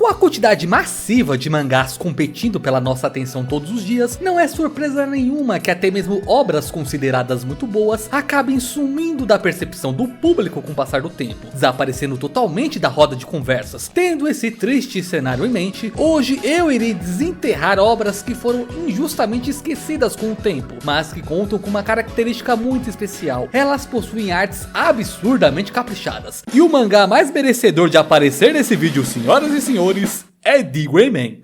Com a quantidade massiva de mangás competindo pela nossa atenção todos os dias, não é surpresa nenhuma que até mesmo obras consideradas muito boas acabem sumindo da percepção do público com o passar do tempo, desaparecendo totalmente da roda de conversas. Tendo esse triste cenário em mente, hoje eu irei desenterrar obras que foram injustamente esquecidas com o tempo, mas que contam com uma característica muito especial: elas possuem artes absurdamente caprichadas. E o mangá mais merecedor de aparecer nesse vídeo, senhoras e senhores, é D-Gray-man.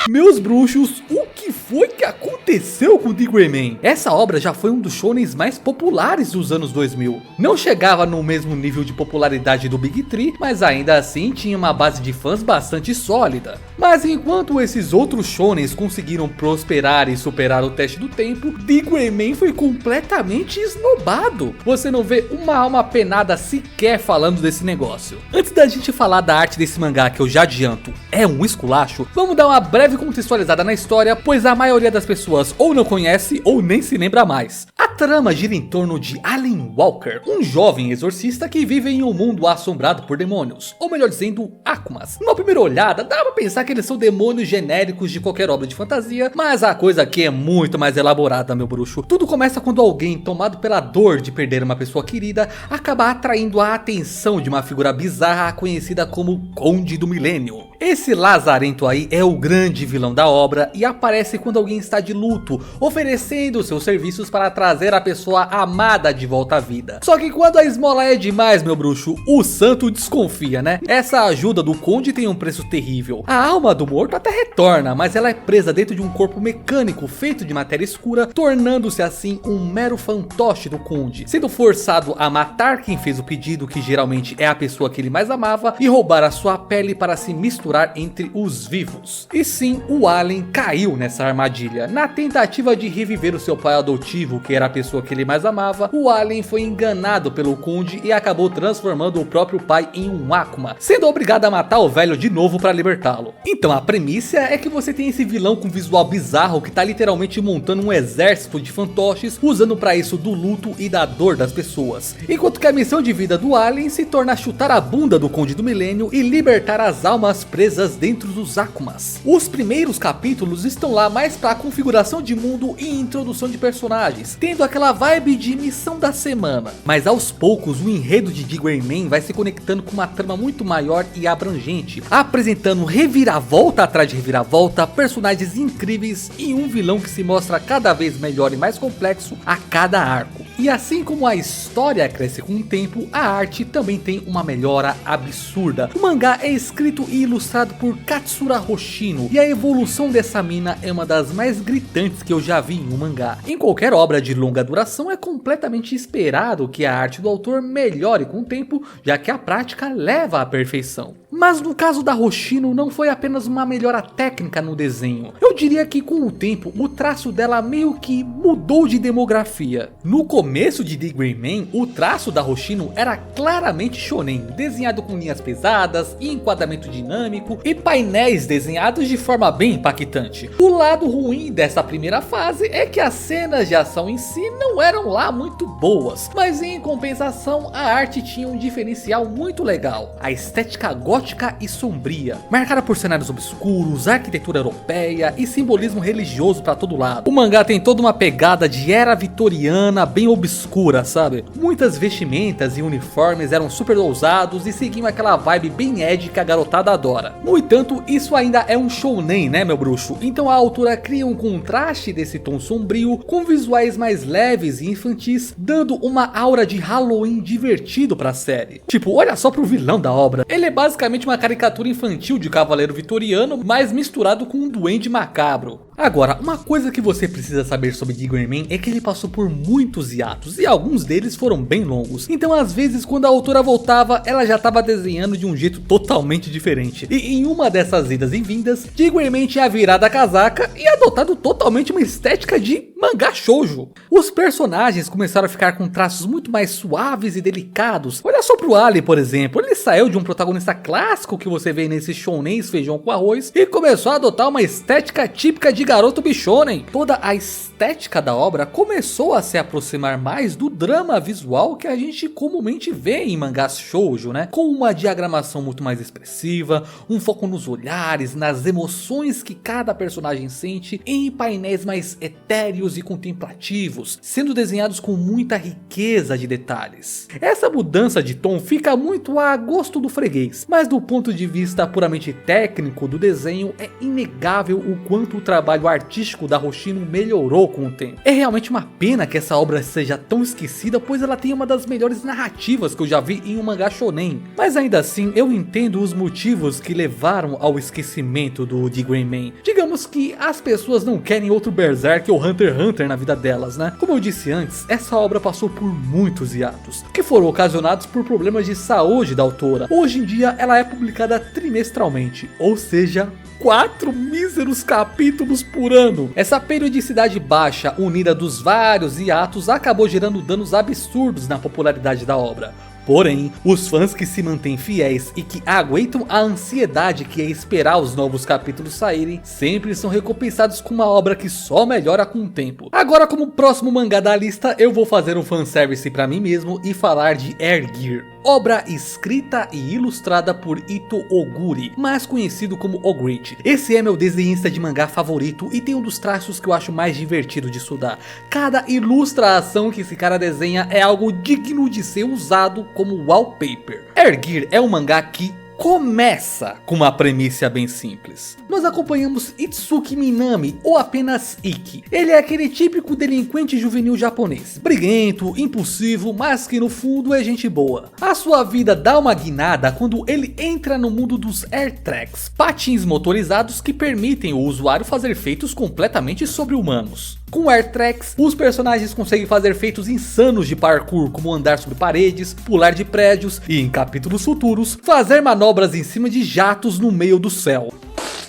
Meus bruxos, o que foi que aconteceu com D-Gray-man? Essa obra já foi um dos shounens mais populares dos anos 2000. Não chegava no mesmo nível de popularidade do Big Three, mas ainda assim tinha uma base de fãs bastante sólida. Mas enquanto esses outros shounens conseguiram prosperar e superar o teste do tempo, D-Gray-man foi completamente esnobado. Você não vê uma alma penada sequer falando desse negócio. Antes da gente falar da arte desse mangá, que eu já adianto, é um esculacho, vamos dar uma breve contextualizada na história, pois a maioria das pessoas ou não conhece ou nem se lembra mais. A trama gira em torno de Alan Walker, um jovem exorcista que vive em um mundo assombrado por demônios, ou melhor dizendo, Akumas. Numa primeira olhada, dá pra pensar que eles são demônios genéricos de qualquer obra de fantasia, mas a coisa aqui é muito mais elaborada, meu bruxo. Tudo começa quando alguém, tomado pela dor de perder uma pessoa querida, acaba atraindo a atenção de uma figura bizarra conhecida como Conde do Milênio. Esse lazarento aí é o grande vilão da obra e aparece quando alguém está de luto, oferecendo seus serviços para trazer a pessoa amada de volta à vida. Só que quando a esmola é demais, meu bruxo, o santo desconfia, né? Essa ajuda do conde tem um preço terrível. A alma do morto até retorna, mas ela é presa dentro de um corpo mecânico feito de matéria escura, tornando-se assim um mero fantoche do conde, sendo forçado a matar quem fez o pedido, que geralmente é a pessoa que ele mais amava, e roubar a sua pele para se misturar entre os vivos. E sim, o Alan caiu nessa armadilha. Na tentativa de reviver o seu pai adotivo, que era a pessoa que ele mais amava, o Alan foi enganado pelo conde e acabou transformando o próprio pai em um Akuma, sendo obrigado a matar o velho de novo para libertá-lo. Então a premissa é que você tem esse vilão com visual bizarro que tá literalmente montando um exército de fantoches, usando para isso do luto e da dor das pessoas, enquanto que a missão de vida do Alan se torna chutar a bunda do Conde do Milênio e libertar as almas presas dentro dos Akumas. Os primeiros capítulos estão lá mais para configuração de mundo e introdução de personagens, tendo aquela vibe de missão da semana, mas aos poucos o enredo de D-Gray-man vai se conectando com uma trama muito maior e abrangente, apresentando reviravolta atrás de reviravolta, personagens incríveis e um vilão que se mostra cada vez melhor e mais complexo a cada arco. E assim como a história cresce com o tempo, a arte também tem uma melhora absurda. O mangá é escrito e ilustrado por Katsura Hoshino, e a evolução dessa mina é uma das mais gritantes que eu já vi em um mangá. Em qualquer obra de longa duração é completamente esperado que a arte do autor melhore com o tempo, já que a prática leva à perfeição. Mas no caso da Hoshino não foi apenas uma melhora técnica no desenho. Eu diria que com o tempo o traço dela meio que mudou de demografia. No começo de D-Gray-man, o traço da Hoshino era claramente shonen, desenhado com linhas pesadas, enquadramento dinâmico e painéis desenhados de forma bem impactante. O lado ruim dessa primeira fase é que as cenas de ação em si não eram lá muito boas, mas em compensação a arte tinha um diferencial muito legal: a estética gótica e sombria, marcada por cenários obscuros, arquitetura europeia e simbolismo religioso para todo lado. O mangá tem toda uma pegada de era vitoriana bem obscura, sabe? Muitas vestimentas e uniformes eram super ousados e seguiam aquela vibe bem edgy que a garotada adora. No entanto, isso ainda é um shounen, né, meu bruxo? Então a autora cria um contraste desse tom sombrio com visuais mais leves e infantis, dando uma aura de Halloween divertido pra série. Tipo, olha só pro vilão da obra, ele é basicamente uma caricatura infantil de cavaleiro vitoriano, mas misturado com um duende macabro. Agora, uma coisa que você precisa saber sobre D-Gray-man é que ele passou por muitos hiatos, e alguns deles foram bem longos. Então às vezes quando a autora voltava, ela já estava desenhando de um jeito totalmente diferente. E em uma dessas idas e vindas, D-Gray-man tinha virado a casaca e adotado totalmente uma estética de mangá shoujo. Os personagens começaram a ficar com traços muito mais suaves e delicados. Olha só pro Ali, por exemplo, ele saiu de um protagonista clássico clássico que você vê nesses shonens feijão com arroz e começou a adotar uma estética típica de garoto bichonen. Toda a estética da obra começou a se aproximar mais do drama visual que a gente comumente vê em mangás shoujo, né? Com uma diagramação muito mais expressiva, um foco nos olhares, nas emoções que cada personagem sente, em painéis mais etéreos e contemplativos, sendo desenhados com muita riqueza de detalhes. Essa mudança de tom fica muito a gosto do freguês, mas do ponto de vista puramente técnico do desenho, é inegável o quanto o trabalho artístico da Hoshino melhorou com o tempo. É realmente uma pena que essa obra seja tão esquecida, pois ela tem uma das melhores narrativas que eu já vi em um mangá shonen. Mas ainda assim, eu entendo os motivos que levaram ao esquecimento do The Gray Man. Digamos que as pessoas não querem outro Berserk ou Hunter x Hunter na vida delas, né? Como eu disse antes, essa obra passou por muitos hiatos, que foram ocasionados por problemas de saúde da autora. Hoje em dia, ela é publicada trimestralmente, ou seja, 4 míseros capítulos por ano. Essa periodicidade baixa, unida dos vários hiatos, acabou gerando danos absurdos na popularidade da obra. Porém, os fãs que se mantêm fiéis e que aguentam a ansiedade que é esperar os novos capítulos saírem, sempre são recompensados com uma obra que só melhora com o tempo. Agora, como próximo mangá da lista, eu vou fazer um fanservice pra mim mesmo e falar de Air Gear. Obra escrita e ilustrada por Ito Oguri, mais conhecido como Ogreat. Esse é meu desenhista de mangá favorito e tem um dos traços que eu acho mais divertido de estudar. Cada ilustração que esse cara desenha é algo digno de ser usado como wallpaper. Air Gear é um mangá que começa com uma premissa bem simples. Nós acompanhamos Itsuki Minami, ou apenas Ikki. Ele é aquele típico delinquente juvenil japonês, briguento, impulsivo, mas que no fundo é gente boa. A sua vida dá uma guinada quando ele entra no mundo dos Air Tracks, patins motorizados que permitem o usuário fazer feitos completamente sobre-humanos. Com Air Tracks, os personagens conseguem fazer feitos insanos de parkour, como andar sobre paredes, pular de prédios e, em capítulos futuros, fazer manobras em cima de jatos no meio do céu.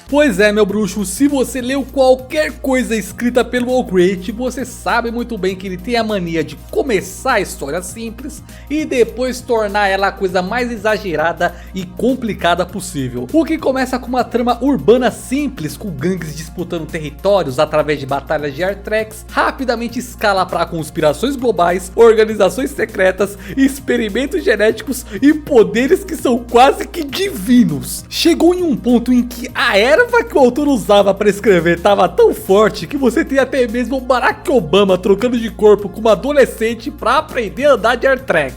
Pois é, meu bruxo, se você leu qualquer coisa escrita pelo Ogreat, você sabe muito bem que ele tem a mania de começar a história simples e depois tornar ela a coisa mais exagerada e complicada possível. O que começa com uma trama urbana simples, com gangues disputando territórios através de batalhas de Air Tracks, rapidamente escala para conspirações globais, organizações secretas, experimentos genéticos e poderes que são quase que divinos. Chegou em um ponto em que a erva que o autor usava para escrever estava tão forte que você tem até mesmo o Barack Obama trocando de corpo com uma adolescente para aprender a andar de Air Track.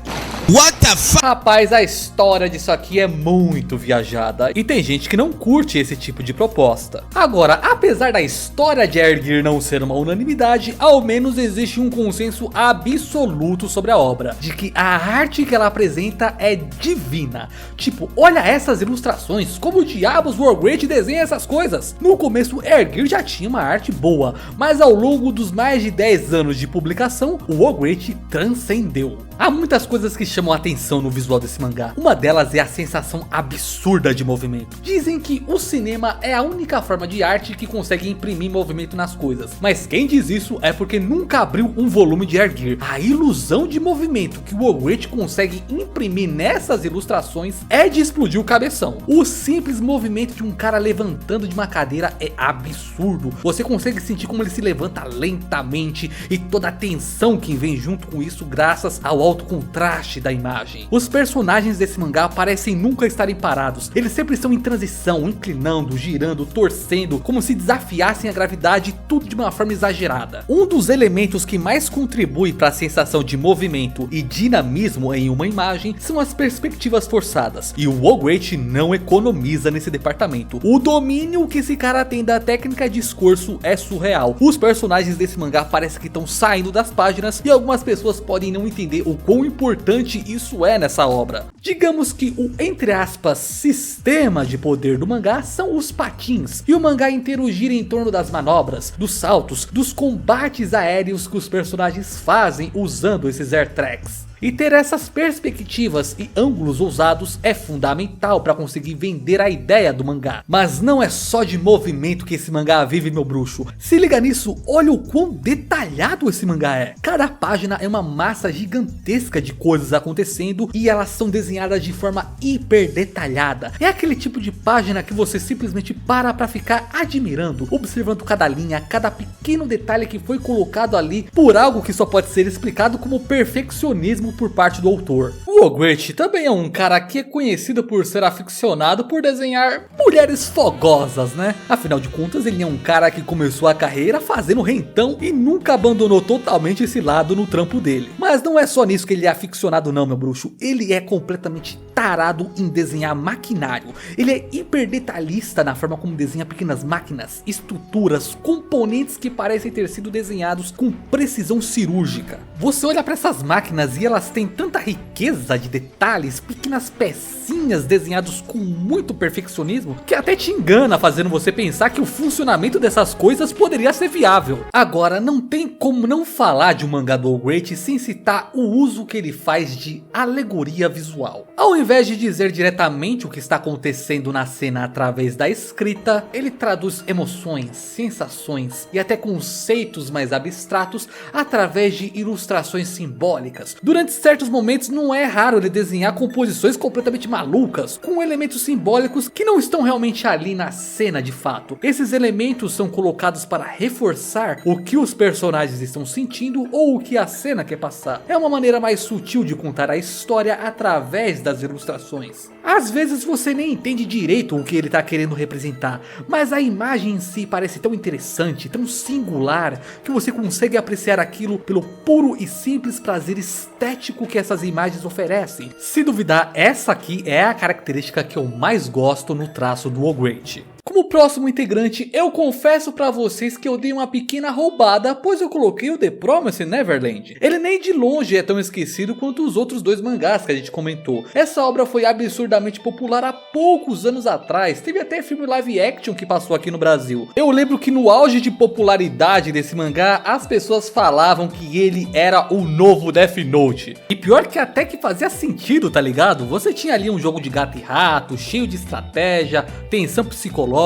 What the fuck? Rapaz, a história disso aqui é muito viajada e tem gente que não curte esse tipo de proposta. Agora, apesar da história de Air Gear não ser uma unanimidade, ao menos existe um consenso absoluto sobre a obra, de que a arte que ela apresenta é divina. Tipo, olha essas ilustrações, como diabos o Ogreat desenha essas coisas? No começo, Air Gear já tinha uma arte boa, mas ao longo dos mais de 10 anos de publicação, o Ogreat transcendeu. Há muitas coisas que chamam a atenção no visual desse mangá. Uma delas é a sensação absurda de movimento. Dizem que o cinema é a única forma de arte que consegue imprimir movimento nas coisas, mas quem diz isso é porque nunca abriu um volume de Air Gear. A ilusão de movimento que o Ogreat consegue imprimir nessas ilustrações é de explodir o cabeção. O simples movimento de um cara levantando de uma cadeira é absurdo. Você consegue sentir como ele se levanta lentamente e toda a tensão que vem junto com isso graças ao alto contraste da imagem. Os personagens desse mangá parecem nunca estarem parados. Eles sempre estão em transição, inclinando, girando, torcendo, como se desafiassem a gravidade, tudo de uma forma exagerada. Um dos elementos que mais contribui para a sensação de movimento e dinamismo em uma imagem são as perspectivas forçadas, e o Ogreat não economiza nesse departamento. O domínio que esse cara tem da técnica de esforço é surreal. Os personagens desse mangá parecem que estão saindo das páginas e algumas pessoas podem não entender o quão importante isso é nessa obra. Digamos que o, entre aspas, sistema de poder do mangá são os patins, e o mangá inteiro gira em torno das manobras, dos saltos, dos combates aéreos que os personagens fazem usando esses Air Tracks. E ter essas perspectivas e ângulos ousados é fundamental para conseguir vender a ideia do mangá. Mas não é só de movimento que esse mangá vive, meu bruxo. Se liga nisso, olha o quão detalhado esse mangá é. Cada página é uma massa gigantesca de coisas acontecendo e elas são desenhadas de forma hiper detalhada. É aquele tipo de página que você simplesmente para pra ficar admirando, observando cada linha, cada pequeno detalhe que foi colocado ali por algo que só pode ser explicado como perfeccionismo por parte do autor. O Ogretti também é um cara que é conhecido por ser aficionado por desenhar mulheres fogosas, né? Afinal de contas, ele é um cara que começou a carreira fazendo rentão e nunca abandonou totalmente esse lado no trampo dele. Mas não é só nisso que ele é aficionado não, meu bruxo. Ele é completamente tarado em desenhar maquinário. Ele é hiper detalhista na forma como desenha pequenas máquinas, estruturas, componentes que parecem ter sido desenhados com precisão cirúrgica. Você olha para essas máquinas e elas têm tanta riqueza de detalhes, pequenas pecinhas desenhados com muito perfeccionismo, que até te engana, fazendo você pensar que o funcionamento dessas coisas poderia ser viável. Agora, não tem como não falar de um mangá do Ogretti sem citar o uso que ele faz de alegoria visual. Ao invés de dizer diretamente o que está acontecendo na cena através da escrita, ele traduz emoções, sensações e até conceitos mais abstratos através de ilustrações simbólicas. Durante certos momentos não é raro ele desenhar composições completamente malucas, com elementos simbólicos que não estão realmente ali na cena de fato. Esses elementos são colocados para reforçar o que os personagens estão sentindo ou o que a cena quer passar. É uma maneira mais sutil de contar a história através das ilustrações. Às vezes você nem entende direito o que ele está querendo representar, mas a imagem em si parece tão interessante, tão singular, que você consegue apreciar aquilo pelo puro e simples prazer estético que essas imagens oferecem. Se duvidar, essa aqui é a característica que eu mais gosto no traço do Ogretti. Como próximo integrante, eu confesso pra vocês que eu dei uma pequena roubada, pois eu coloquei o The Promised Neverland. Ele nem de longe é tão esquecido quanto os outros dois mangás que a gente comentou. Essa obra foi absurdamente popular há poucos anos atrás, teve até filme live action que passou aqui no Brasil. Eu lembro que no auge de popularidade desse mangá, as pessoas falavam que ele era o novo Death Note. E pior que até que fazia sentido, tá ligado? Você tinha ali um jogo de gato e rato, cheio de estratégia, tensão psicológica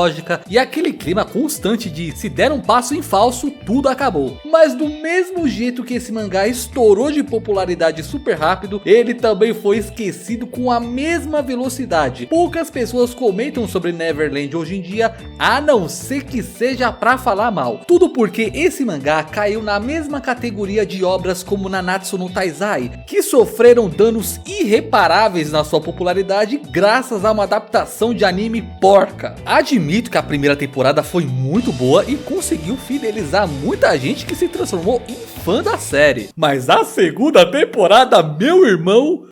e aquele clima constante de se der um passo em falso, tudo acabou. Mas do mesmo jeito que esse mangá estourou de popularidade super rápido, ele também foi esquecido com a mesma velocidade. Poucas pessoas comentam sobre Neverland hoje em dia, a não ser que seja pra falar mal. Tudo porque esse mangá caiu na mesma categoria de obras como Nanatsu no Taizai, que sofreram danos irreparáveis na sua popularidade graças a uma adaptação de anime porca. Admito que a primeira temporada foi muito boa e conseguiu fidelizar muita gente que se transformou em fã da série. Mas a segunda temporada, meu irmão...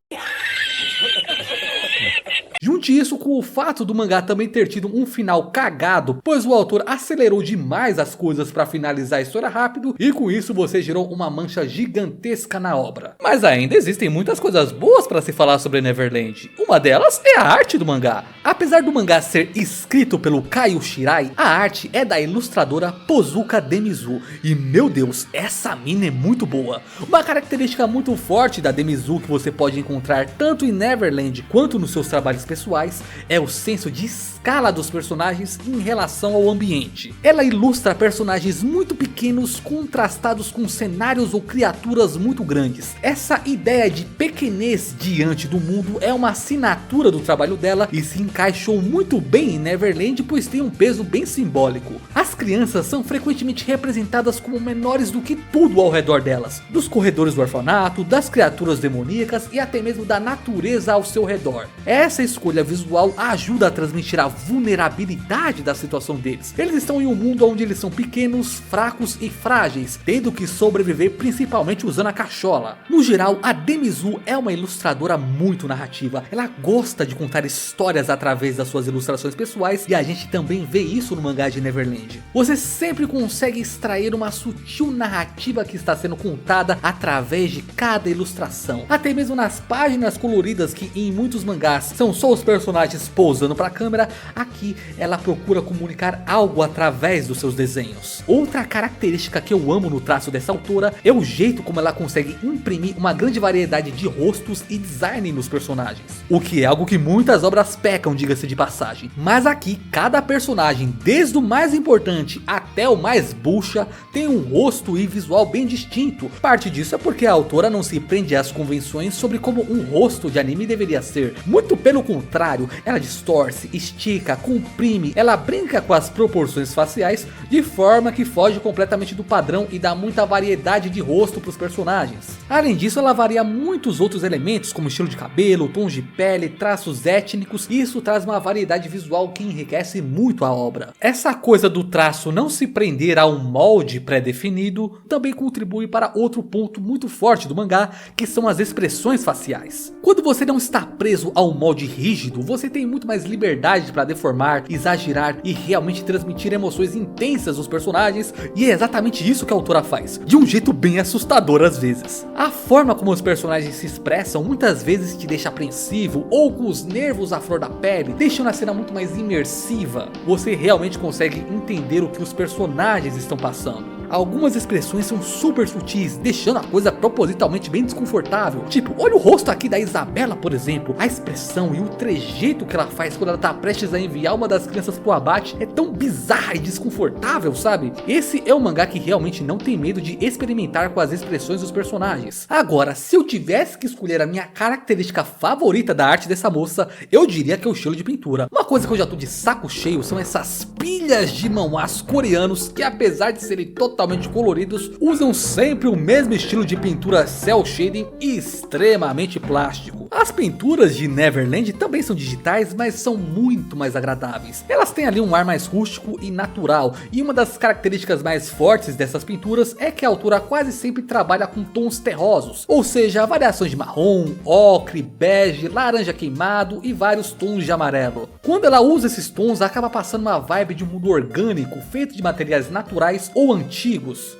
Junte isso com o fato do mangá também ter tido um final cagado, pois o autor acelerou demais as coisas para finalizar a história rápido e com isso você gerou uma mancha gigantesca na obra. Mas ainda existem muitas coisas boas para se falar sobre Neverland. Uma delas é a arte do mangá. Apesar do mangá ser escrito pelo Kaio Shirai, a arte é da ilustradora Pozuka Demizu. E meu Deus, essa mina é muito boa. Uma característica muito forte da Demizu que você pode encontrar tanto em Neverland quanto nos seus trabalhos pessoais é o senso de escala dos personagens em relação ao ambiente. Ela ilustra personagens muito pequenos contrastados com cenários ou criaturas muito grandes. Essa ideia de pequenez diante do mundo é uma assinatura do trabalho dela e se encaixou muito bem em Neverland, pois tem um peso bem simbólico. As crianças são frequentemente representadas como menores do que tudo ao redor delas, dos corredores do orfanato, das criaturas demoníacas e até mesmo da natureza ao seu redor. Essa escolha visual ajuda a transmitir a vulnerabilidade da situação deles. Eles estão em um mundo onde eles são pequenos, fracos e frágeis, tendo que sobreviver principalmente usando a cachola. No geral, a Demizu é uma ilustradora muito narrativa. Ela gosta de contar histórias através das suas ilustrações pessoais e a gente também vê isso no mangá de Neverland. Você sempre consegue extrair uma sutil narrativa que está sendo contada através de cada ilustração. Até mesmo nas páginas coloridas que em muitos mangás são só os personagens pousando para a câmera, aqui ela procura comunicar algo através dos seus desenhos. Outra característica que eu amo no traço dessa autora é o jeito como ela consegue imprimir uma grande variedade de rostos e design nos personagens, o que é algo que muitas obras pecam, diga-se de passagem. Mas aqui cada personagem, desde o mais importante até o mais bucha, tem um rosto e visual bem distinto. Parte disso é porque a autora não se prende às convenções sobre como um rosto de anime deveria ser. Muito pelo contrário, ela distorce, estica, comprime, ela brinca com as proporções faciais de forma que foge completamente do padrão e dá muita variedade de rosto para os personagens. Além disso, ela varia muitos outros elementos como estilo de cabelo, tons de pele, traços étnicos, e isso traz uma variedade visual que enriquece muito a obra. Essa coisa do traço não se prender a um molde pré-definido também contribui para outro ponto muito forte do mangá, que são as expressões faciais. Quando você não está preso a um molde rígido, você tem muito mais liberdade para deformar, exagerar e realmente transmitir emoções intensas dos personagens, e é exatamente isso que a autora faz, de um jeito bem assustador às vezes. A forma como os personagens se expressam muitas vezes te deixa apreensivo ou com os nervos à flor da pele, deixando a cena muito mais imersiva. Você realmente consegue entender o que os personagens estão passando. Algumas expressões são super sutis, deixando a coisa propositalmente bem desconfortável. Tipo, olha o rosto aqui da Isabela, por exemplo. A expressão e o trejeito que ela faz quando ela tá prestes a enviar uma das crianças pro abate é tão bizarra e desconfortável, sabe? Esse é um mangá que realmente não tem medo de experimentar com as expressões dos personagens. Agora, se eu tivesse que escolher a minha característica favorita da arte dessa moça, eu diria que é o estilo de pintura. Uma coisa que eu já tô de saco cheio são essas pilhas de manhwas coreanos que, apesar de serem totalmente coloridos, usam sempre o mesmo estilo de pintura cel shading e extremamente plástico. As pinturas de Neverland também são digitais, mas são muito mais agradáveis. Elas têm ali um ar mais rústico e natural, e uma das características mais fortes dessas pinturas é que a autora quase sempre trabalha com tons terrosos, ou seja, variações de marrom, ocre, bege, laranja queimado e vários tons de amarelo. Quando ela usa esses tons, acaba passando uma vibe de um mundo orgânico, feito de materiais naturais ou antigos.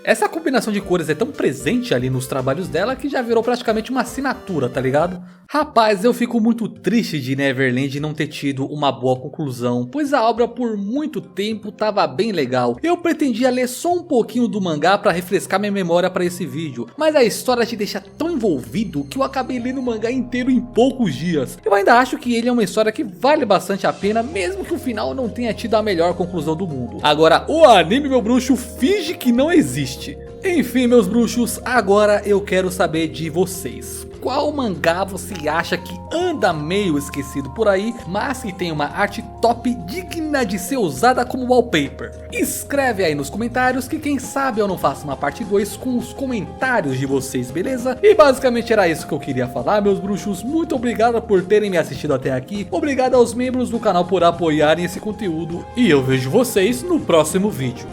Essa combinação de cores é tão presente ali nos trabalhos dela que já virou praticamente uma assinatura, tá ligado? Rapaz, eu fico muito triste de Neverland não ter tido uma boa conclusão, pois a obra por muito tempo tava bem legal. Eu pretendia ler só um pouquinho do mangá para refrescar minha memória para esse vídeo, mas a história te deixa tão envolvido que eu acabei lendo o mangá inteiro em poucos dias. Eu ainda acho que ele é uma história que vale bastante a pena, mesmo que o final não tenha tido a melhor conclusão do mundo. Agora, o anime, meu bruxo, finge que não existe. Enfim, meus bruxos, agora eu quero saber de vocês. Qual mangá você acha que anda meio esquecido por aí, mas que tem uma arte top digna de ser usada como wallpaper? Escreve aí nos comentários que quem sabe eu não faço uma parte 2 com os comentários de vocês, beleza? E basicamente era isso que eu queria falar, meus bruxos. Muito obrigado por terem me assistido até aqui. Obrigado aos membros do canal por apoiarem esse conteúdo. E eu vejo vocês no próximo vídeo.